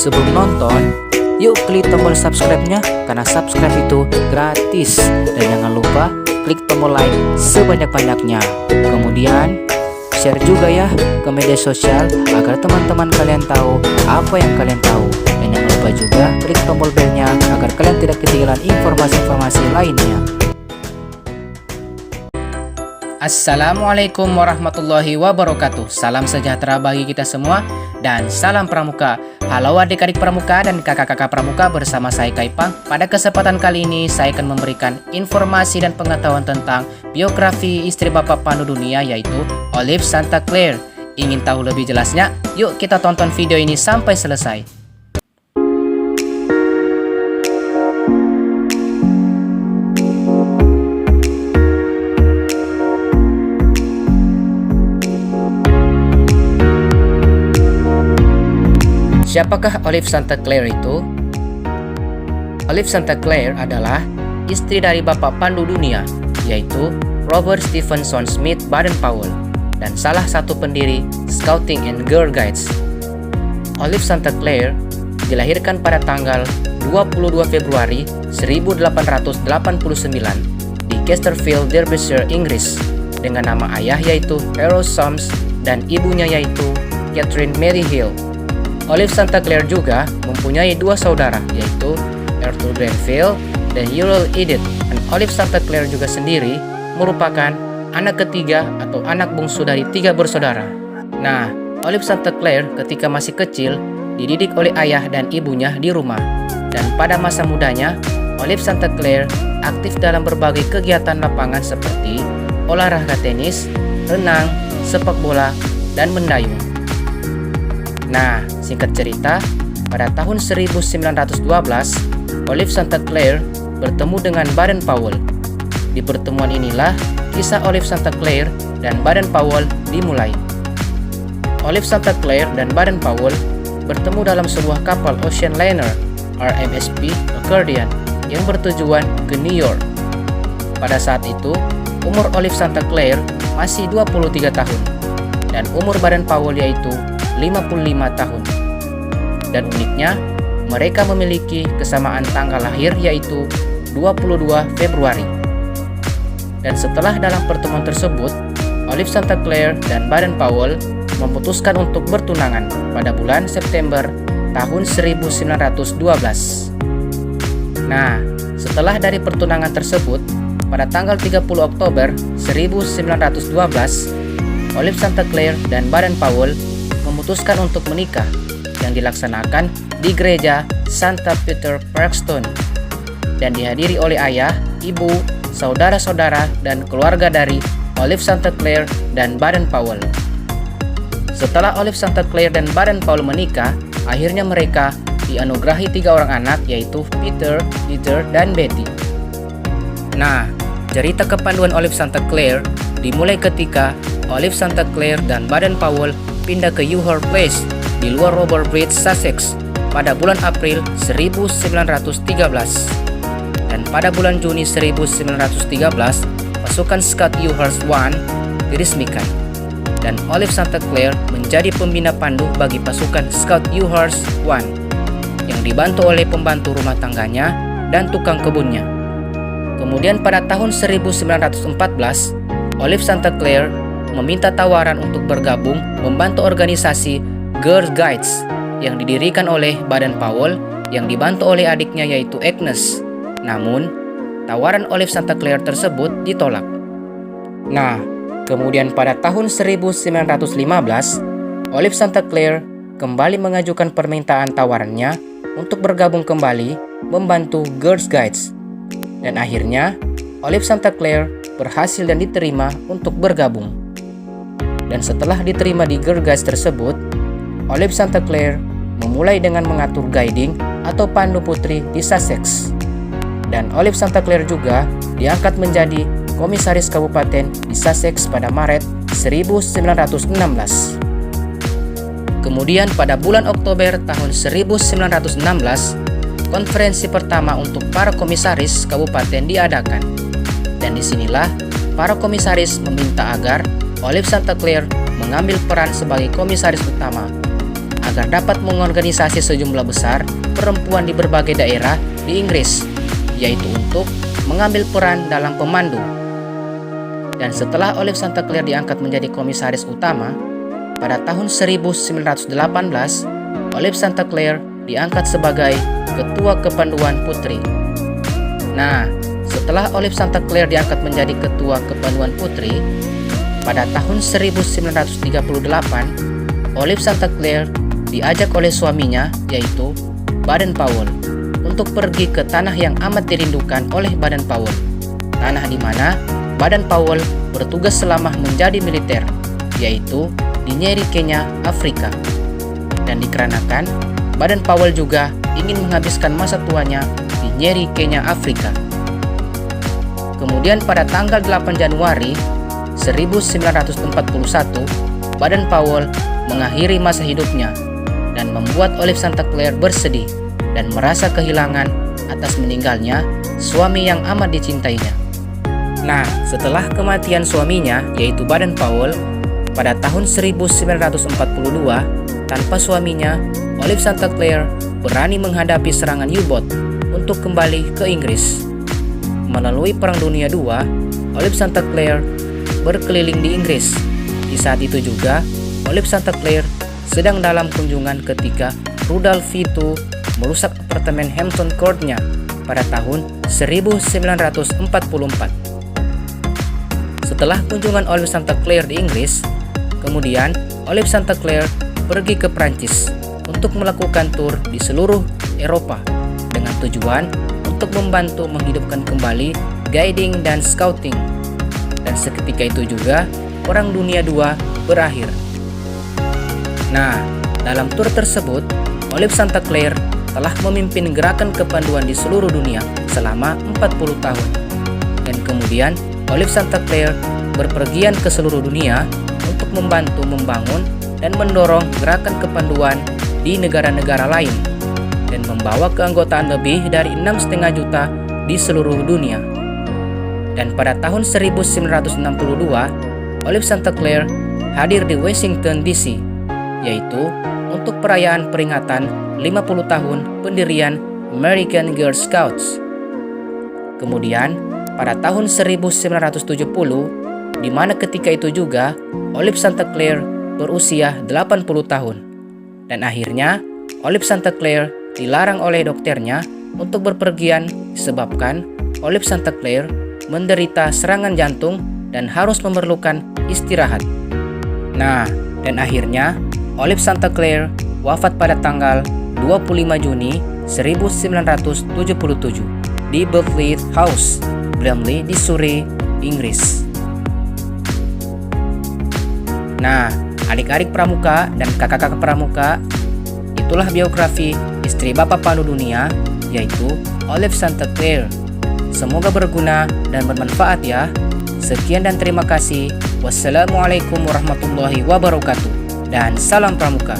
Sebelum nonton, yuk klik tombol subscribe-nya karena subscribe itu gratis. Dan jangan lupa klik tombol like sebanyak-banyaknya. Kemudian share juga ya ke media sosial agar teman-teman kalian tahu apa yang kalian tahu. Dan jangan lupa juga klik tombol belnya agar kalian tidak ketinggalan informasi-informasi lainnya. Assalamualaikum warahmatullahi wabarakatuh. Salam sejahtera bagi kita semua dan salam pramuka. Halo adik-adik pramuka dan kakak-kakak pramuka, bersama saya Kaipang. Pada kesempatan kali ini saya akan memberikan informasi dan pengetahuan tentang biografi istri Bapak Pandu Dunia, yaitu Olive Santa Clare. Ingin tahu lebih jelasnya? Yuk kita tonton video ini sampai selesai. Siapakah Olive Santa Clare itu? Olive Santa Clare adalah istri dari Bapak Pandu Dunia, yaitu Robert Stevenson Smith Baden-Powell, dan salah satu pendiri Scouting and Girl Guides. Olive Santa Clare dilahirkan pada tanggal 22 Februari 1889 di Chesterfield, Derbyshire, Inggris, dengan nama ayah yaitu Harold Soames dan ibunya yaitu Catherine Mary Hill. Olive Santa Clare juga mempunyai dua saudara, yaitu Arthur Grenville dan Uriel Edith. Dan Olive Santa Clare juga sendiri merupakan anak ketiga atau anak bungsu dari 3 bersaudara. Nah, Olive Santa Clare ketika masih kecil dididik oleh ayah dan ibunya di rumah. Dan pada masa mudanya, Olive Santa Clare aktif dalam berbagai kegiatan lapangan seperti olahraga tenis, renang, sepak bola, dan mendayung. Nah, singkat cerita, pada tahun 1912, Olive Santa Clare bertemu dengan Baden-Powell. Di pertemuan inilah kisah Olive Santa Clare dan Baden-Powell dimulai. Olive Santa Clare dan Baden-Powell bertemu dalam sebuah kapal ocean liner RMSP Accordion yang bertujuan ke New York. Pada saat itu, umur Olive Santa Clare masih 23 tahun dan umur Baden-Powell yaitu 55 tahun. Dan uniknya, mereka memiliki kesamaan tanggal lahir yaitu 22 Februari. Dan setelah dalam pertemuan tersebut, Olive Santa Clare dan Baden-Powell memutuskan untuk bertunangan pada bulan September tahun 1912. Nah, setelah dari pertunangan tersebut, pada tanggal 30 Oktober 1912, Olive Santa Clare dan Baden-Powell memutuskan untuk menikah yang dilaksanakan di gereja Santa Peter Parkstone dan dihadiri oleh ayah, ibu, saudara-saudara, dan keluarga dari Olive Santa Clare dan Baden-Powell. Setelah Olive Santa Clare dan Baden-Powell menikah, akhirnya mereka dianugerahi 3 orang anak, yaitu Peter, Peter, dan Betty. Nah, cerita kepanduan Olive Santa Clare dimulai ketika Olive Santa Clare dan Baden-Powell pindah ke Ewhurst Place di luar Robert Bridge, Sussex pada bulan April 1913. Dan pada bulan Juni 1913, pasukan Scout Ewhurst I diresmikan. Dan Olive Santa Clare menjadi pembina pandu bagi pasukan Scout Ewhurst I yang dibantu oleh pembantu rumah tangganya dan tukang kebunnya. Kemudian pada tahun 1914, Olive Santa Clare meminta tawaran untuk bergabung membantu organisasi Girl Guides yang didirikan oleh Baden-Powell yang dibantu oleh adiknya yaitu Agnes. Namun, tawaran Olive Santa Clare tersebut ditolak. Nah, kemudian pada tahun 1915, Olive Santa Clare kembali mengajukan permintaan tawarannya untuk bergabung kembali membantu Girl Guides. Dan akhirnya, Olive Santa Clare berhasil dan diterima untuk bergabung. Dan setelah diterima di Girl Guides tersebut, Olive Santa Clare memulai dengan mengatur guiding atau pandu putri di Sussex. Dan Olive Santa Clare juga diangkat menjadi komisaris kabupaten di Sussex pada Maret 1916. Kemudian pada bulan Oktober tahun 1916, konferensi pertama untuk para komisaris kabupaten diadakan. Dan disinilah para komisaris meminta agar Olive Santa Clare mengambil peran sebagai komisaris utama agar dapat mengorganisasi sejumlah besar perempuan di berbagai daerah di Inggris, yaitu untuk mengambil peran dalam pemandu. Dan setelah Olive St. Clair diangkat menjadi komisaris utama, pada tahun 1918, Olive St. Clair diangkat sebagai Ketua Kepanduan Putri. Nah, setelah Olive St. Clair diangkat menjadi Ketua Kepanduan Putri, pada tahun 1938, Olive St. Clair diajak oleh suaminya, yaitu Baden-Powell, untuk pergi ke tanah yang amat dirindukan oleh Baden-Powell, tanah di mana Baden-Powell bertugas selama menjadi militer, yaitu di Nyeri, Kenya, Afrika. Dan dikarenakan Baden-Powell juga ingin menghabiskan masa tuanya di Nyeri, Kenya, Afrika. Kemudian pada tanggal 8 Januari 1941, Baden-Powell mengakhiri masa hidupnya dan membuat Olive St. Clair bersedih dan merasa kehilangan atas meninggalnya suami yang amat dicintainya. Nah, setelah kematian suaminya, yaitu Baden-Powell, pada tahun 1942, tanpa suaminya, Olive St. Clair berani menghadapi serangan U-boat untuk kembali ke Inggris. Melalui Perang Dunia II, Olive St. Clair berkeliling di Inggris. Di saat itu juga, Olive St. Clair sedang dalam kunjungan ketika Rudolf II merusak apartemen Hampton Court-nya pada tahun 1944. Setelah kunjungan Olive St. Clair di Inggris, kemudian Olive St. Clair pergi ke Prancis untuk melakukan tur di seluruh Eropa dengan tujuan untuk membantu menghidupkan kembali guiding dan scouting. Dan seketika itu juga Perang Dunia II berakhir. Nah, dalam tur tersebut, Olive St. Clair telah memimpin gerakan kepanduan di seluruh dunia selama 40 tahun. Dan kemudian Olive St. Clair berpergian ke seluruh dunia untuk membantu membangun dan mendorong gerakan kepanduan di negara-negara lain dan membawa keanggotaan lebih dari 6,5 juta di seluruh dunia. Dan pada tahun 1962, Olive St. Clair hadir di Washington DC, yaitu untuk perayaan peringatan 50 tahun pendirian American Girl Scouts. Kemudian, pada tahun 1970, di mana ketika itu juga Olive St. Clair berusia 80 tahun. Dan akhirnya, Olive St. Clair dilarang oleh dokternya untuk berpergian disebabkan Olive St. Clair menderita serangan jantung dan harus memerlukan istirahat. Nah, dan akhirnya Olive St. Clair wafat pada tanggal 25 Juni 1977 di Burghley House, Bramley di Surrey, Inggris. Nah, adik-adik pramuka dan kakak-kakak pramuka, itulah biografi istri Bapak Pandu Dunia, yaitu Olive St. Clair. Semoga berguna dan bermanfaat ya. Sekian dan terima kasih. Wassalamualaikum warahmatullahi wabarakatuh. Dan salam pramuka.